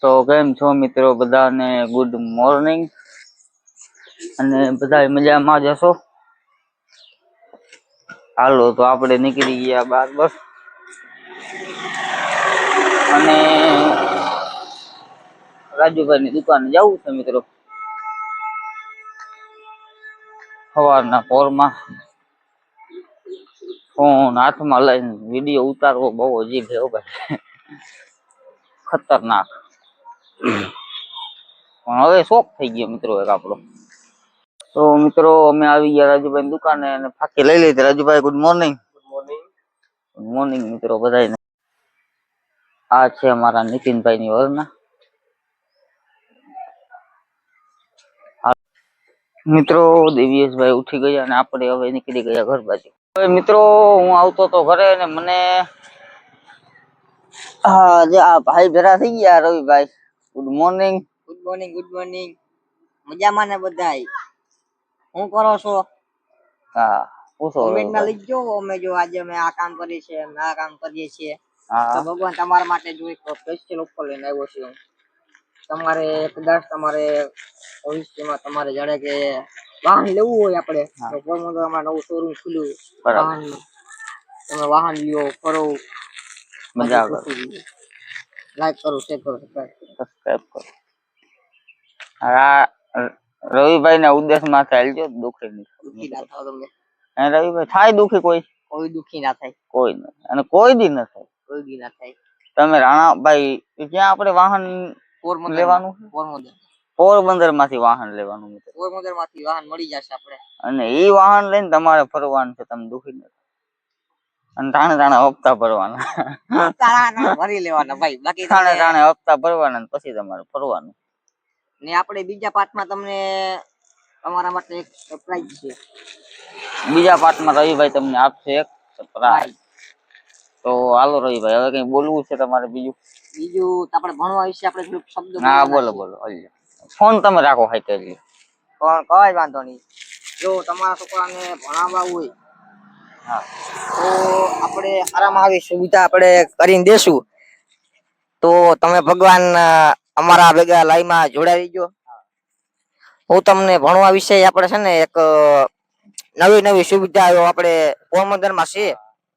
તો કેમ છો મિત્રો બધાને ગુડ મોર્નિંગ અને બધા મજામાં જશો. હાલો તો આપણે નીકળી ગયા બાર બસ અને રાજુભાઈની દુકાને જવું છે મિત્રો. સવારના પોરમાં ફોન હાથમાં લઈને વિડીયો ઉતારવો બહુ અજીબ છે ભાઈ, ખતરનાક. પણ હવે શોખ થઈ ગયો મિત્રો એક આપણો. તો મિત્રો અમે આવી ગયા રાજુભાઈ દુકાને અને ફાંકી લઈ લીધી. Rajubhai good morning. Good morning મિત્રો બધાને. આ છે અમારા નીતિનભાઈ ની વરના. મિત્રો દેવીએશભાઈ ઉઠી ગયા અને આપણે હવે નીકળી ગયા ઘર બાજુ. હવે મિત્રો હું આવતો તો ઘરે અને મને જે આ ભાઈ ભેરા થઈ ગયા. રવિભાઈ good morning. Good morning. Good morning. મજામાં ને બધાય? શું કરો છો? હા પૂછો. કમેન્ટ માં લખજો અમે જો આજે અમે આ કામ કરીએ છીએ, અમે આ કામ કરીએ છીએ. હા તો ભગવાન તમારા માટે જો એક સ્પેશિયલ ઓફર લઈને આવ્યો છું. તમારે કદાચ તમારે ભવિષ્યમાં તમારે જાણે કે વાહન લેવું હોય આપણે તો પોરબંદરમાં નવું શોરૂમ ખુલ્યું વાહન, તમે વાહન લ્યો, ફરો, મજા કરો, લાઈક કરો, શેર કરો, સબસ્ક્રાઇબ કરો. રવિભાઈ ના ઉદ્દેશ માં ચાલજો. દુખી ના થાવ તમને. રવિભાઈ થાય દુખી? કોઈ દુખી ના થાય, કોઈ નહીં અને કોઈ દી ન થાય, કોઈ દી ના થાય. તમે રાણાભાઈ ક્યાં આપણે વાહન લેવાનું? પોરબંદર માંથી વાહન લેવાનું મિત્રો. પોરબંદર માંથી વાહન મળી જશે આપણે અને એ વાહન લઈને તમારે ફરવાનું છે. તમે દુખી ન અને ટાણે હપ્તા ભરવાના, ભરી લેવાના ભાઈ. બાકી ટાણે હપ્તા ભરવાના પછી તમારે ફરવાનું. ને આપણે બીજા પાર્ટમાં તમને તમારા માટે એક સરપ્રાઈઝ છે. બીજા પાર્ટમાં રવિભાઈ તમને આપશે એક સરપ્રાઈઝ. તો હાલો રવિભાઈ હવે કઈ બોલવું છે તમારે? બીજું આપણે ભણવા વિશે આપણે થોડુંક શબ્દ. હા બોલો. ફોન તમે રાખો હાઈતે. પણ કઈ વાંધો નહીં. જો તમારા છોકરાને ભણાવવા હોય તો આપણે સારામાં આવી સુવિધા આપણે કરીને દેશું. તો તમે ભગવાન અમારા ભેગા લાઈનમાં જોડાઈ ગયો. હું તમને ભણવા વિશે આપણે છે ને એક નવી સુવિધા આપણે પોરબંદરમાં છે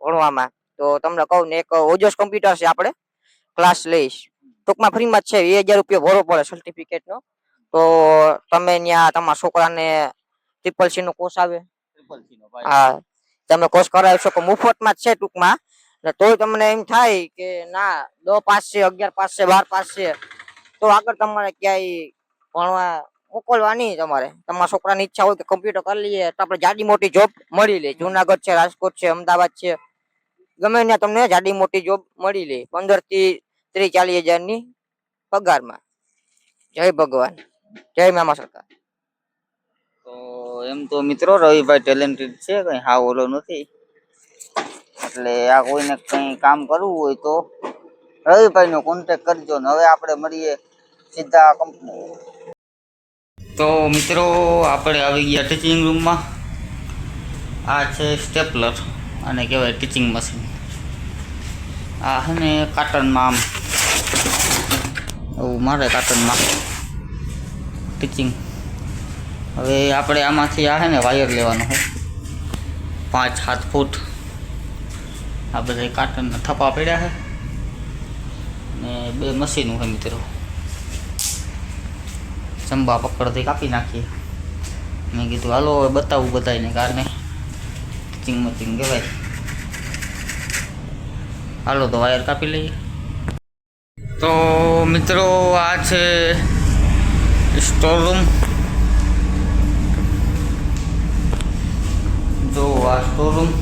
ભણવામાં. તો તમને કહું ને, એક ઓજસ કોમ્પ્યુટર છે, આપણે ક્લાસ લઈશ. ટૂંકમાં ફ્રીમાં જ છે. 2000 રૂપિયા ભરવો પડે સર્ટિફિકેટ નો. તો તમે ત્યાં તમારા છોકરાને CCC નો કોર્સ આવે. હા, તમે કોર્સ કરાવી શકો મુફતમાં જ છે ટૂંકમાં. તોય તમને એમ થાય કે ના 10 પાસ છે, 11 પાસ છે, 12 પાસ છે, તો આગળ તમારે ક્યાંય ભણવા મોકલવાની. તમારા છોકરાની ઈચ્છા હોય કે કમ્પ્યુટર કરી લઈએ તો આપણે જાડી મોટી જોબ મળી લે. જુનાગઢ છે, રાજકોટ છે, અમદાવાદ છે, ગમે ત્યાં તમને જાડી મોટી જોબ મળી લે 15 થી 30-40 હજારની પગારમાં. જય ભગવાન, જય મામા સરકાર. તો એમ તો મિત્રો રવિભાઈ ટેલેન્ટેડ છે, કઈ હાવ ઓલો નથી. એટલે આ કોઈને કઈ કામ કરવું હોય તો રવિભાઈ નો કોન્ટેક્ટ કરજો. ને હવે આપણે મળીએ સીધા કંપની. તો મિત્રો આપણે આવી ગયા ટીચિંગ રૂમમાં. આ છે સ્ટેપલર અને કહેવાય ટીચિંગ મશીન. આ છે ને કાર્ટનમાં આમ એવું મારે કાર્ટનમાં ટીચિંગ. હવે આપણે આમાંથી આ છે ને વાયર લેવાનો છે 5-7 ફૂટ. આ બધા કાર્ટનના થપ્પા પડ્યા છે ને 2 મશીનો છે મિત્રો. ચંબા પકડથી કાપી નાખીએ. મેં કીધું હાલો હવે બતાવું બધાને કારણે ટીચિંગ કહેવાય. હાલો તો વાયર કાપી લઈએ. તો મિત્રો આ છે સ્ટોર રૂમ. જો આ સ્ટોર રૂમ.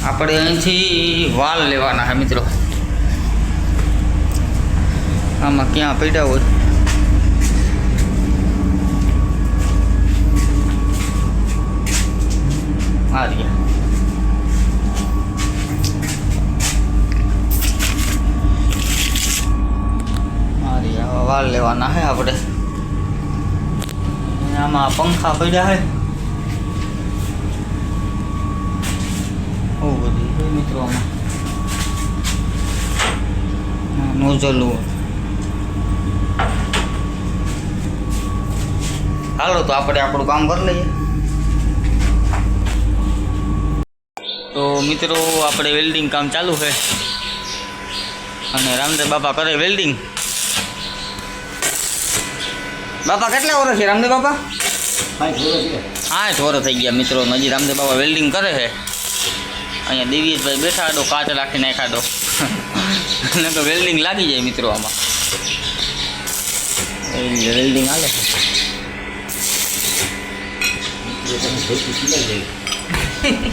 આપણે અહીંથી વાલ લેવાના છે મિત્રો. આમાં ક્યાં પડ્યા હોય આ રહ્યા. વાલ લેવાના છે આપણે. આમાં પંખા પડ્યા છે. બહુ બધી મિત્રો આમાં નોઝલ હાલો તો આપણે આપણું કામ કરી લઈએ. તો મિત્રો આપણે વેલ્ડિંગ કામ ચાલુ છે અને રામદેવ બાપા કરે વેલ્ડિંગ. બાપા કેટલા વર્ષ છે રામદેવ બાપા? 8 વર્ષ થઈ ગયા મિત્રો. હજી રામદેવ બાપા વેલ્ડિંગ કરે છે. અહીંયા દિવ્યેશભાઈ બેઠા દો, કાચ રાખીને નાખ્યા દો એટલે તો વેલ્ડિંગ લાગી જાય મિત્રો. આમાં વેલ્ડિંગ હાલે છે.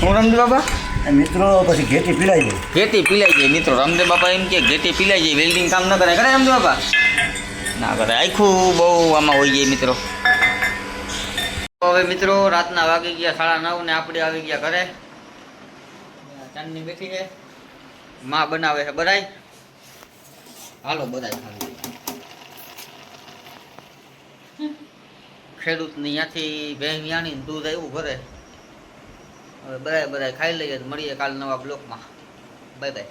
હું રામદેવ બાપા મિત્રો પછી ઘેટી પીલાઈ જાય. ઘેટી પીલાઈ જાય મિત્રો. રામદેવ બાપા એમ કે ઘેટી પીલાઈ જાય, વેલ્ડિંગ કામ ન કરે. કરે રામદેવ બાપા? ના કરે. આખું બહુ આમાં હોઈ જાય મિત્રો. તો હવે મિત્રો રાતના વાગી ગયા 9:30 ને આપણે આવી ગયા ઘરે. ચાંદની બેઠી છે, માં બનાવે છે બધાય. હાલો બધાય ખાલી ખેડૂતની ત્યાંથી ભેંસ વ્યાણી દૂધ આવ્યું ઘરે. હવે બધાય ખાઈ લઈએ. મળીએ કાલ નવા બ્લોકમાં. Bye bye.